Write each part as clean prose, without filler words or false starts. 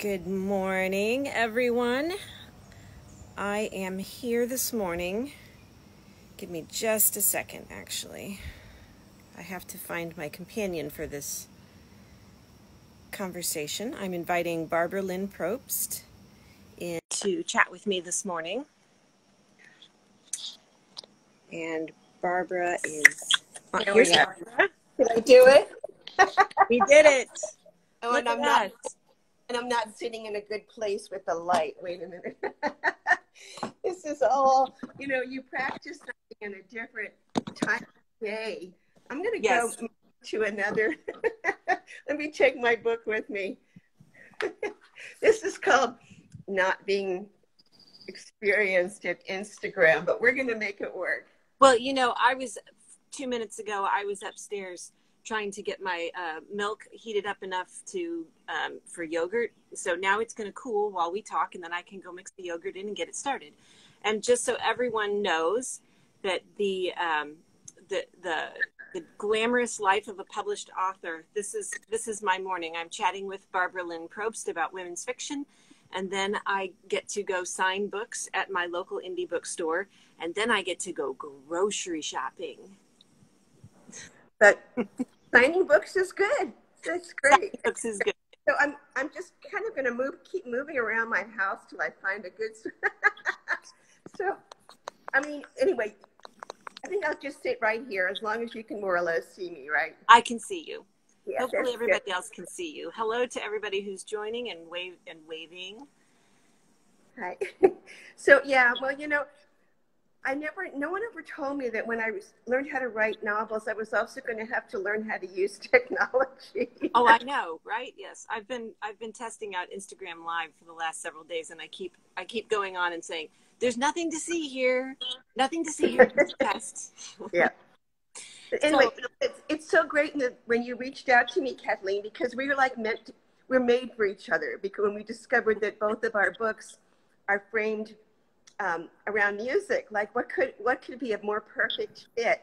Good morning, everyone. I am here this morning. Give me just a second, actually. I have to find my companion for this conversation. I'm inviting Barbara Lynn Probst in to chat with me this morning. And Barbara is... Here's Barbara. Did I do it? We did it. Oh, Look and at us. I'm not sitting in a good place with the light. Wait a minute. This is all, you practice something in a different time of day. I'm going to go to another. Let me take my book with me. This is called Not Being Experienced at Instagram, but we're going to make it work. Well, I was 2 minutes ago, I was upstairs trying to get my milk heated up enough for yogurt. So now it's going to cool while we talk, and then I can go mix the yogurt in and get it started. And just so everyone knows that the glamorous life of a published author, this is my morning. I'm chatting with Barbara Lynn Probst about women's fiction, and then I get to go sign books at my local indie bookstore, and then I get to go grocery shopping. But signing books is good. That's great. Signing books is good. So I'm just kind of going to keep moving around my house till I find a good. So, anyway, I think I'll just sit right here as long as you can more or less see me, right? I can see you. Yeah, hopefully everybody else can see you. Hello to everybody who's joining and waving. Hi. So yeah, well, no one ever told me that when I learned how to write novels, I was also going to have to learn how to use technology. Oh, I know, right? Yes, I've been testing out Instagram Live for the last several days, and I keep going on and saying, "There's nothing to see here, nothing to see here." Test. Yeah. But anyway, it's so great when you reached out to me, Kathleen, because we were we're made for each other. Because when we discovered that both of our books are framed around music, like what could be a more perfect fit?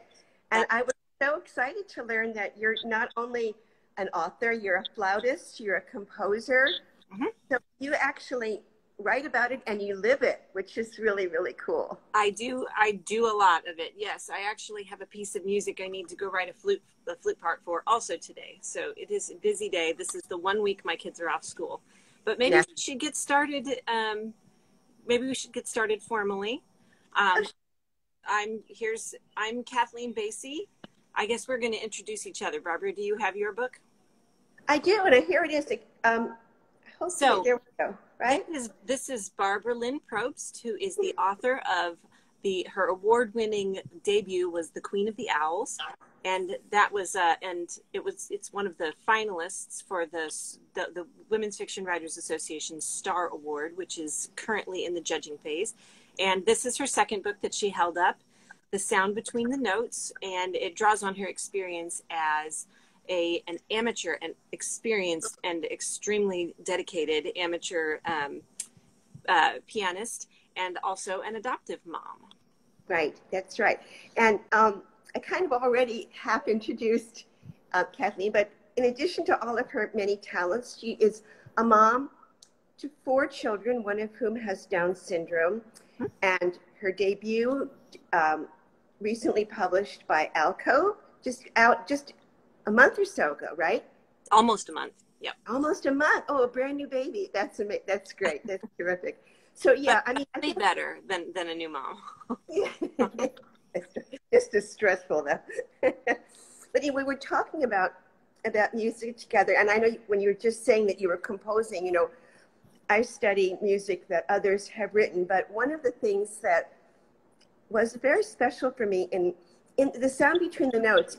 And I was so excited to learn that you're not only an author, you're a flautist, you're a composer. Mm-hmm. So you actually write about it and you live it, which is really, really cool. I do a lot of it. Yes, I actually have a piece of music I need to go write a flute part for also today. So it is a busy day. This is the 1 week my kids are off school, but maybe we should get started. Maybe we should get started formally. I'm Kathleen Basi. I guess we're going to introduce each other. Barbara, do you have your book? I do, and here it is. So there we go. Right. This is Barbara Lynn Probst, who is the author of her award-winning debut was The Queen of the Owls, and that was it's one of the finalists for the Women's Fiction Writers Association's Star Award, which is currently in the judging phase. And this is her second book that she held up, The Sound Between the Notes, and it draws on her experience as an amateur and experienced and extremely dedicated amateur pianist, and also an adoptive mom. Right, that's right. And I kind of already have introduced Kathleen, but in addition to all of her many talents, she is a mom to 4 children, one of whom has Down syndrome. Mm-hmm. And her debut, recently published by Alco, just a month or so ago, right? Almost a month. Yep. Almost a month. Oh, a brand new baby. That's great. That's terrific. So yeah, I think better than a new mom. Yeah. Just as stressful though. But anyway, we're talking about music together, and I know when you were just saying that you were composing, I study music that others have written, but one of the things that was very special for me in The Sound Between the Notes,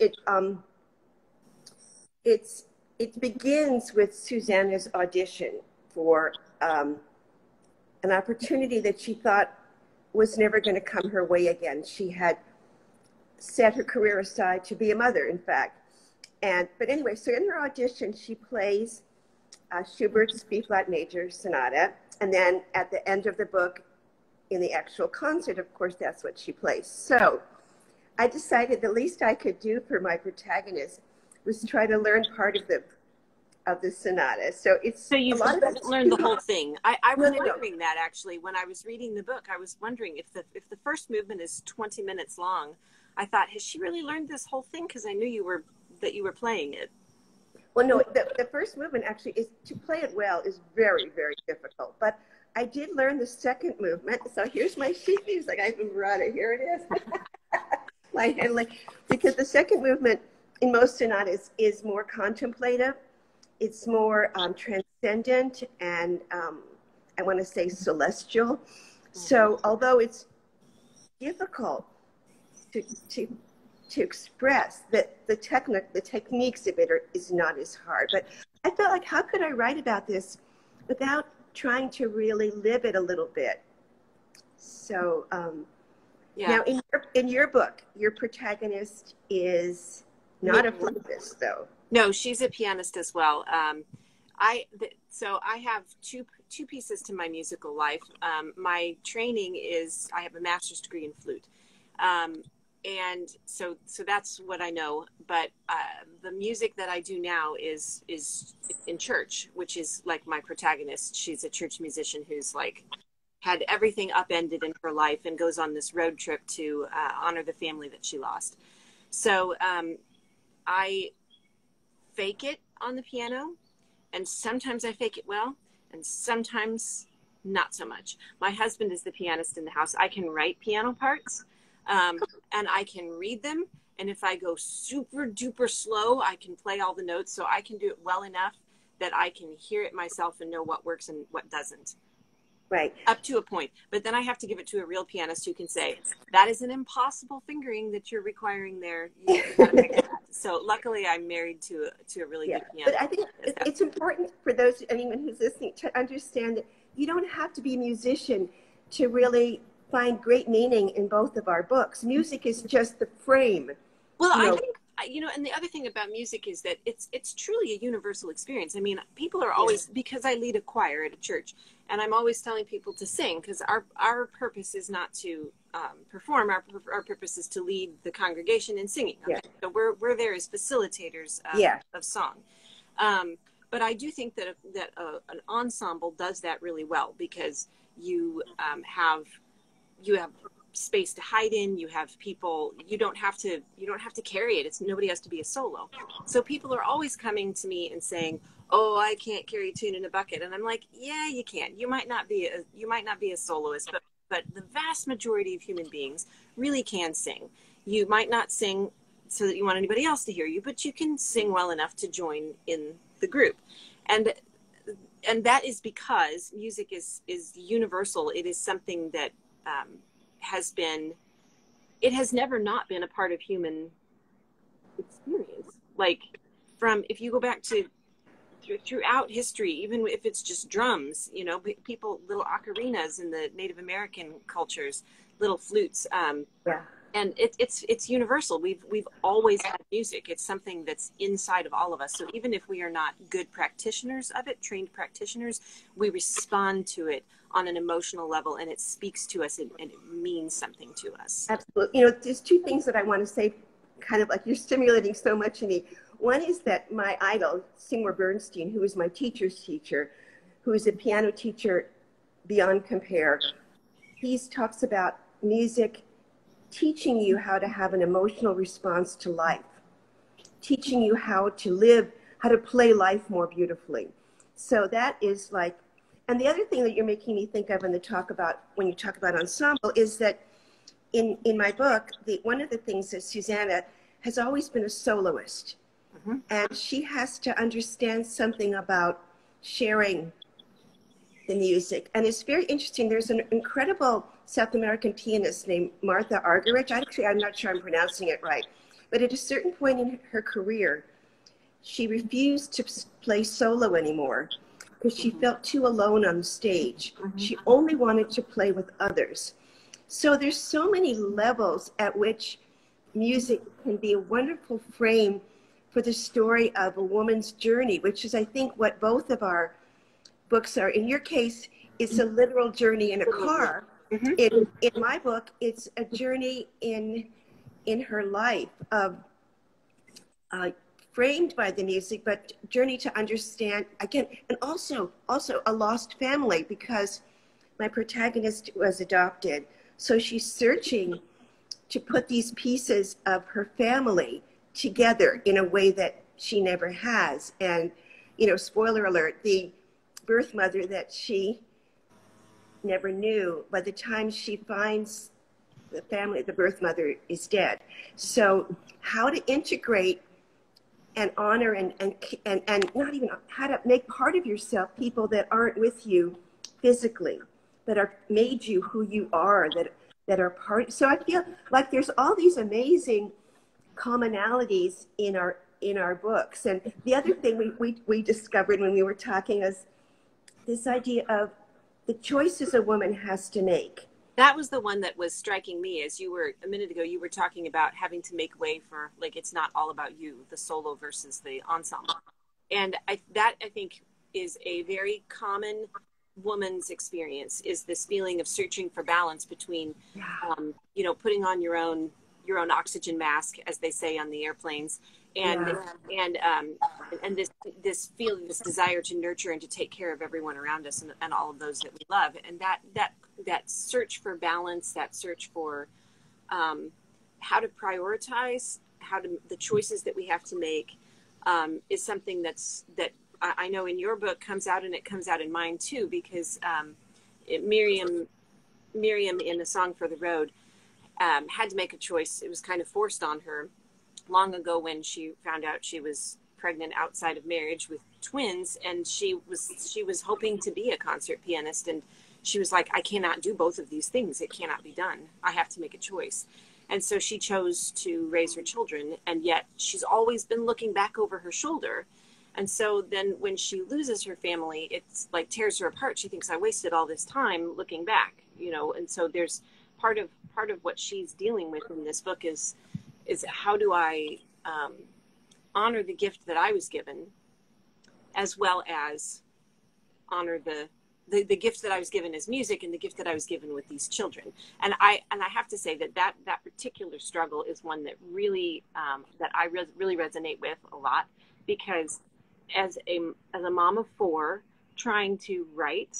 it begins with Susanna's audition for an opportunity that she thought was never going to come her way again. She had set her career aside to be a mother, in fact. But anyway, so in her audition, she plays Schubert's B-flat major sonata, and then at the end of the book, in the actual concert, of course, that's what she plays. So I decided the least I could do for my protagonist was try to learn part of the of the sonata. So it's So a you lot of haven't learned the whole thing. I was No, no, no. wondering that actually when I was reading the book. I was wondering if the first movement is 20 minutes long. I thought, has she really learned this whole thing? Because I knew you were playing it. Well, no, the first movement actually is to play it well is very, very difficult. But I did learn the second movement. So here's my sheet music. I even brought it. Here it is. My handling, because the second movement in most sonatas is more contemplative. It's more transcendent and I want to say celestial. So although it's difficult to express, that the techniques of it is not as hard. But I felt like, how could I write about this without trying to really live it a little bit? So now in your book, your protagonist is not a flautist, though. No, she's a pianist as well. So I have two pieces to my musical life. My training is I have a master's degree in flute. And so that's what I know. But the music that I do now is in church, which is like my protagonist. She's a church musician who's like had everything upended in her life and goes on this road trip to honor the family that she lost. So I fake it on the piano, and sometimes I fake it well, and sometimes not so much. My husband is the pianist in the house. I can write piano parts. And I can read them. And if I go super duper slow, I can play all the notes. So I can do it well enough that I can hear it myself and know what works and what doesn't. Right. Up to a point. But then I have to give it to a real pianist who can say, that is an impossible fingering that you're requiring there. You gotta fix that. So luckily I'm married to a really good pianist. But I think it's important for anyone who's listening to understand that you don't have to be a musician to really find great meaning in both of our books. Music is just the frame. Well, I think, and the other thing about music is that it's truly a universal experience. I mean, people are always, because I lead a choir at a church, and I'm always telling people to sing, because our purpose is not to perform. Our purpose is to lead the congregation in singing. Okay? Yeah. So we're there as facilitators of song. But I do think that an ensemble does that really well, because you have space to hide in, you have people, you don't have to carry it. Nobody has to be a solo. So people are always coming to me and saying, oh, I can't carry a tune in a bucket. And I'm like, yeah, you can. You might not be a soloist, but the vast majority of human beings really can sing. You might not sing so that you want anybody else to hear you, but you can sing well enough to join in the group. And that is because music is universal. It is something that it has never not been a part of human experience. Like if you go back to throughout history, even if it's just drums, people, little ocarinas in the Native American cultures, little flutes, and it's universal. We've always had music. It's something that's inside of all of us. So even if we are not good practitioners of it, trained practitioners, we respond to it on an emotional level, and it speaks to us and it means something to us. Absolutely. There's two things that I want to say, kind of like you're stimulating so much in me. One is that my idol, Seymour Bernstein, who is my teacher's teacher, who is a piano teacher beyond compare, he talks about music teaching you how to have an emotional response to life, teaching you how to live, how to play life more beautifully. So that is like, and the other thing that you're making me think of when you talk about ensemble is that in my book, one of the things that Susanna has always been a soloist. Mm-hmm. And she has to understand something about sharing the music. And it's very interesting. There's an incredible South American pianist named Martha Argerich. Actually, I'm not sure I'm pronouncing it right. But at a certain point in her career, she refused to play solo anymore because she felt too alone on the stage. Mm-hmm. She only wanted to play with others. So there's so many levels at which music can be a wonderful frame for the story of a woman's journey, which is, I think, what both of our books are. In your case, it's a literal journey in a car. Mm-hmm. In my book, it's a journey in her life of framed by the music, but journey to understand again, and also a lost family, because my protagonist was adopted. So she's searching to put these pieces of her family together in a way that she never has. And, you know, spoiler alert, the birth mother that she never knew, by the time she finds the family, the birth mother is dead. So how to integrate and honor and not even how to make part of yourself people that aren't with you physically, that are made you who you are, that are part. So I feel like there's all these amazing commonalities in our books. And the other thing we discovered when we were talking is this idea of the choices a woman has to make. That was the one that was striking me as you were a minute ago. You were talking about having to make way for, like, it's not all about you, the solo versus the ensemble. And I think is a very common woman's experience, is this feeling of searching for balance between, you know, putting on your own oxygen mask, as they say on the airplanes, and this feeling, this desire to nurture and to take care of everyone around us and all of those that we love. And that search for balance, that search for how to prioritize, the choices that we have to make, is something that I know in your book comes out, and it comes out in mine too, because Miriam in The Song for the Road had to make a choice. It was kind of forced on her long ago when she found out she was pregnant outside of marriage with twins, and she was hoping to be a concert pianist, and she was like, I cannot do both of these things. It cannot be done. I have to make a choice. And so she chose to raise her children, and yet she's always been looking back over her shoulder. And so then when she loses her family, it's like tears her apart. She thinks, I wasted all this time looking back, you know. And so there's part of what she's dealing with in this book is how do I honor the gift that I was given, as well as honor the gift that I was given as music, and the gift that I was given with these children. And I have to say that particular struggle is one that really that I really resonate with a lot, because as a mom of four, trying to write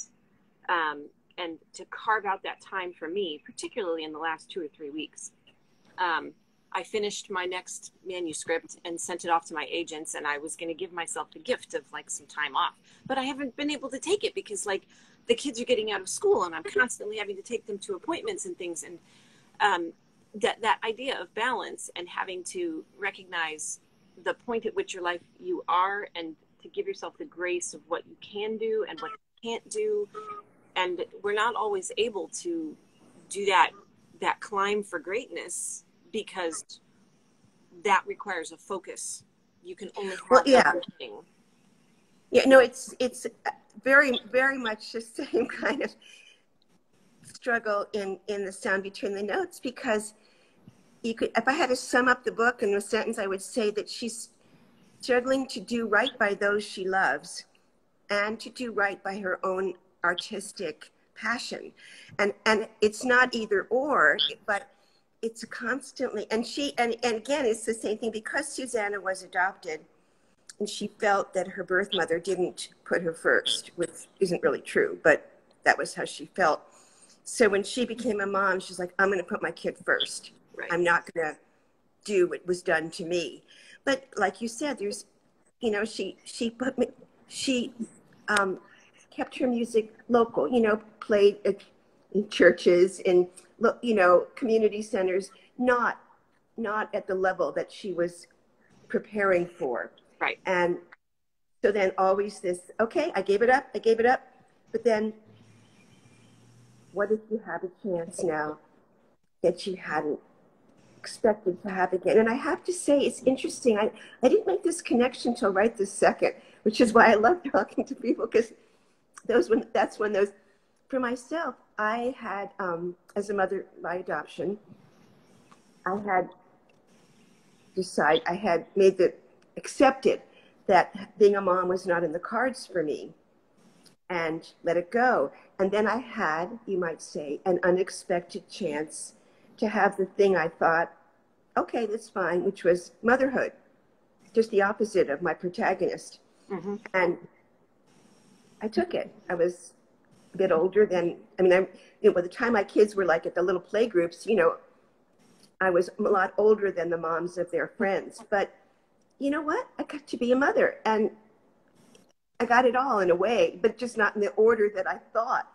and to carve out that time for me, particularly in the last 2 or 3 weeks. I finished my next manuscript and sent it off to my agents, and I was going to give myself the gift of like some time off, but I haven't been able to take it because like the kids are getting out of school, and I'm constantly having to take them to appointments and things. And that idea of balance and having to recognize the point at which your life you are, and to give yourself the grace of what you can do and what you can't do. And we're not always able to do that climb for greatness, because that requires a focus. You can only have one thing. Yeah, no, it's very, very much the same kind of struggle in the sound between the notes, because you could, if I had to sum up the book in a sentence, I would say that she's struggling to do right by those she loves and to do right by her own artistic passion. And it's not either or, but it's constantly, and again, it's the same thing, because Susanna was adopted and she felt that her birth mother didn't put her first, which isn't really true, but that was how she felt. So when she became a mom, she's like, I'm going to put my kid first. Right. I'm not going to do what was done to me. But like you said, there's, you know, she kept her music local, you know, played in churches, in, you know, community centers, not at the level that she was preparing for. Right. And so then always this, okay, I gave it up. But then what if you have a chance now that you hadn't expected to have again? And I have to say, it's interesting. I didn't make this connection till right this second, which is why I love talking to people, because that's when those, for myself, I had, as a mother by adoption, I had accepted that being a mom was not in the cards for me, and let it go. And then I had, you might say, an unexpected chance to have the thing I thought, okay, that's fine, which was motherhood. just the opposite of my protagonist. Mm-hmm. And I took it. I was a bit older than, I mean, by the time my kids were like at the little play groups, I was a lot older than the moms of their friends. But you know what? I got to be a mother, and I got it all in a way, but just not in the order that I thought.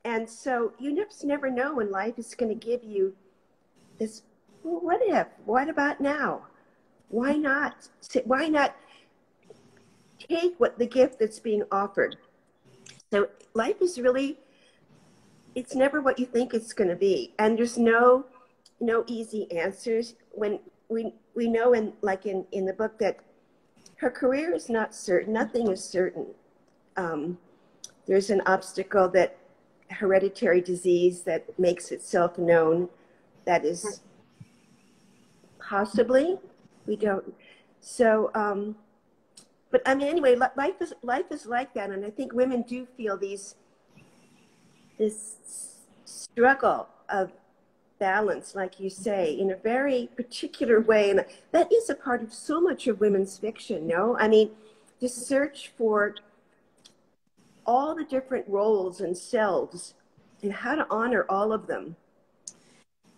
And so you just never know when life is going to give you this, well, what if? What about now? Why not? Why not take the gift that's being offered? So life is really, it's never what you think it's going to be. And there's no easy answers. When we know in the book that her career is not certain, nothing is certain. There's an obstacle, that hereditary disease that makes itself known, that is possibly, we don't. So, but I mean, anyway, life is like that. And I think women do feel this struggle of balance, like you say, in a very particular way. And that is a part of so much of women's fiction, no? I mean, the search for all the different roles and selves and how to honor all of them.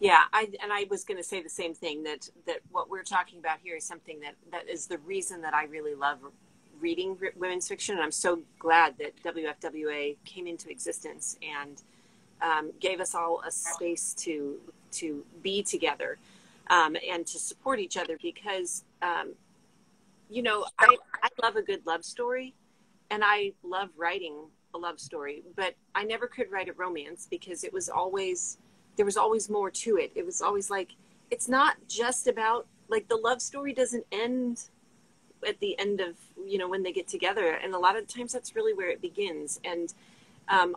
Yeah, I was going to say the same thing, that what we're talking about here is something that is the reason that I really love reading women's fiction. And I'm so glad that WFWA came into existence and gave us all a space to be together and to support each other, because I love a good love story, and I love writing a love story, but I never could write a romance because there was always more to it. It was always like, it's not just about, like, the love story doesn't end at the end of, when they get together. And a lot of times that's really where it begins. And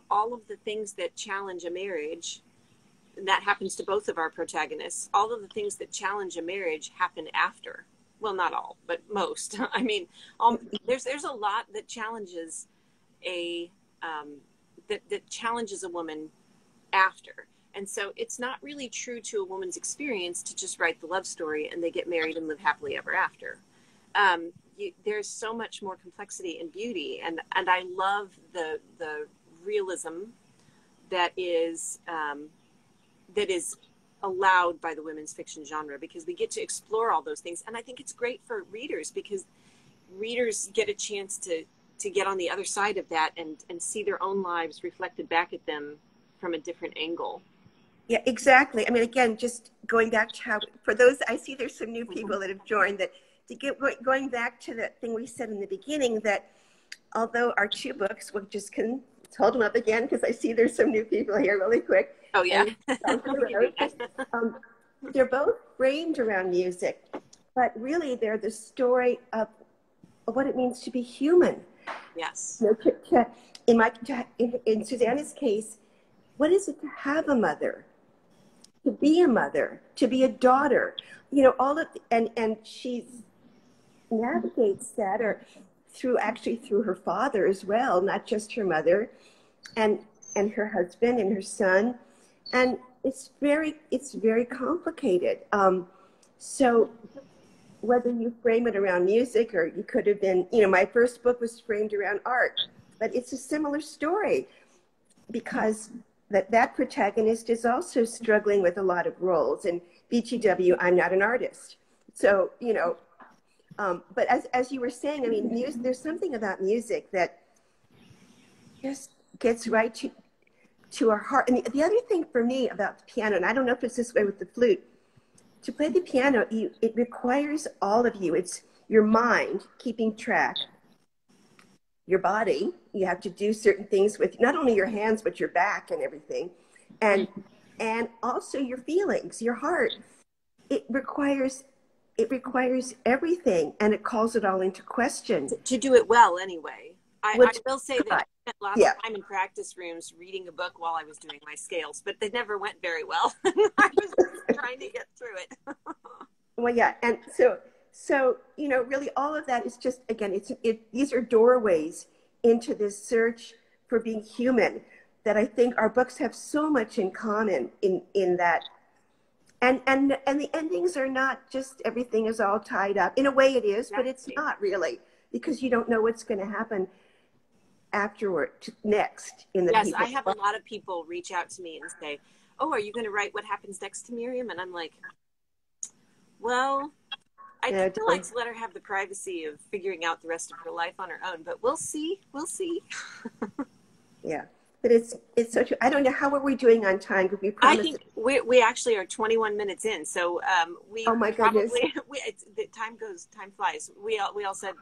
all of the things that challenge a marriage, and that happens to both of our protagonists, all of the things that challenge a marriage happen after. Well, not all, but most. I mean, there's a lot that challenges that challenges a woman after. And so it's not really true to a woman's experience to just write the love story and they get married and live happily ever after. There's so much more complexity and beauty, and I love the realism that is allowed by the women's fiction genre, because we get to explore all those things. And I think it's great for readers, because readers get a chance to get on the other side of that and see their own lives reflected back at them from a different angle. Yeah, exactly. I mean, again, just going back to how, for those, I see there's some new people that have joined, that going back to that thing we said in the beginning, that although our two books, we'll just can hold them up again, because I see there's some new people here really quick. Oh, yeah. They're both framed around music, but really they're the story of what it means to be human. Yes. In Susanna's case, what is it to have a mother? To be a mother, to be a daughter, all of, and she navigates that, or through her father as well, not just her mother, and her husband and her son, and it's very complicated. So whether you frame it around music, or you could have been, my first book was framed around art, but it's a similar story, because that protagonist is also struggling with a lot of roles. And BTW, I'm not an artist. So, but as you were saying, I mean, there's something about music that just gets right to our heart. And the other thing for me about the piano, and I don't know if it's this way with the flute, to play the piano, it requires all of you. It's your mind keeping track, your body. You have to do certain things with not only your hands, but your back and everything. And also your feelings, your heart. It requires everything, and it calls it all into question. To do it well anyway. I will say that I spent lots of time in practice rooms reading a book while I was doing my scales, but they never went very well. I was just trying to get through it. Well, yeah. And so, really all of that is just, again, these are doorways into this search for being human, that I think our books have so much in common in that And the endings are not just everything is all tied up. In a way it is, but it's Exactly. not really, because you don't know what's going to happen afterward, next in the Yes, people. I have a lot of people reach out to me and say, "Oh, are you going to write what happens next to Miriam?" And I'm like, "Well, I kind Yeah, of like to let her have the privacy of figuring out the rest of her life on her own, but we'll see. We'll see." yeah. But it's so true. I don't know, how are we doing on time? Because we I promised. think we actually are 21 minutes in, so we Oh my goodness. probably the time flies. We all said,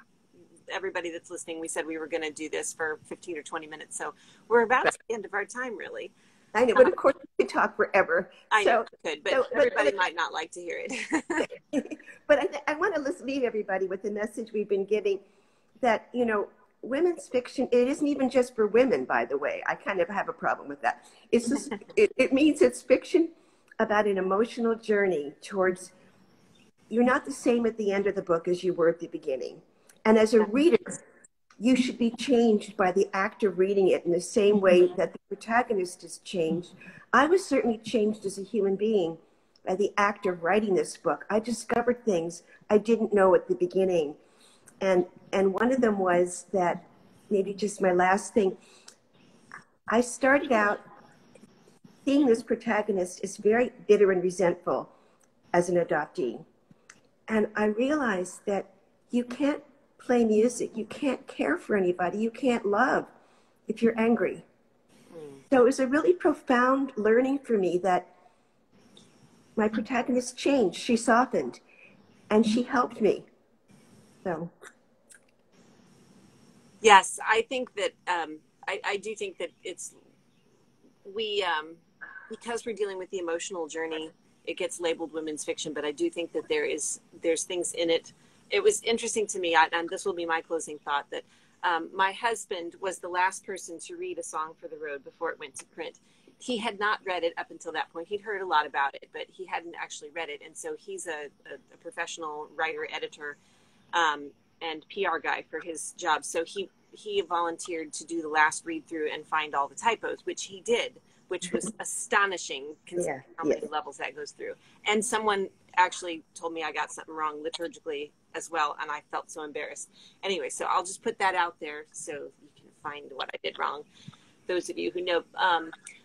everybody that's listening, we said we were going to do this for 15 or 20 minutes, so we're about to the end of our time, really. I know, but of course we could talk forever. I know So, we could, but everybody might not like to hear it. but I want to leave everybody with the message we've been giving, that, women's fiction, it isn't even just for women, by the way. I kind of have a problem with that. It's just, it means it's fiction about an emotional journey towards, you're not the same at the end of the book as you were at the beginning. And as a reader, you should be changed by the act of reading it in the same way that the protagonist is changed. I was certainly changed as a human being by the act of writing this book. I discovered things I didn't know at the beginning. And one of them was that, maybe just my last thing, I started out seeing this protagonist is very bitter and resentful as an adoptee. And I realized that you can't play music, you can't care for anybody, you can't love if you're angry. So it was a really profound learning for me that my protagonist changed, she softened, and she helped me. So Yes, I think that I do think that we because we're dealing with the emotional journey, it gets labeled women's fiction, but I do think that there's things in it. It was interesting to me, and this will be my closing thought, that my husband was the last person to read A Song for the Road before it went to print. He had not read it up until that point. He'd heard a lot about it, but he hadn't actually read it. And so he's a professional writer, editor, and PR guy for his job. So he volunteered to do the last read through and find all the typos, which he did, which was astonishing considering how many levels that goes through. And someone actually told me I got something wrong liturgically as well, and I felt so embarrassed. Anyway, so I'll just put that out there so you can find what I did wrong, those of you who know.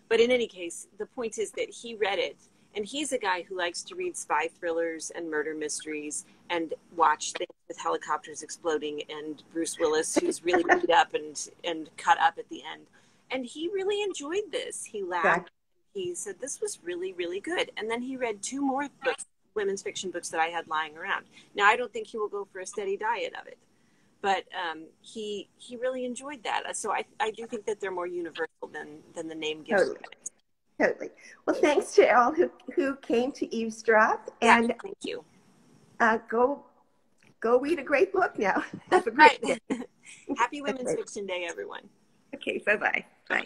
But in any case, the point is that he read it, and he's a guy who likes to read spy thrillers and murder mysteries and watch things with helicopters exploding and Bruce Willis, who's really beat up and cut up at the end. And he really enjoyed this. He laughed. He said, this was really, really good. And then he read 2 more books, women's fiction books that I had lying around. Now, I don't think he will go for a steady diet of it, but he really enjoyed that. So I do think that they're more universal than the name gives credit. Totally. Well, thanks to all who came to eavesdrop. And thank you. Go read a great book now. Have a great day. Happy Women's Fiction Day, everyone. Okay, bye-bye. Bye.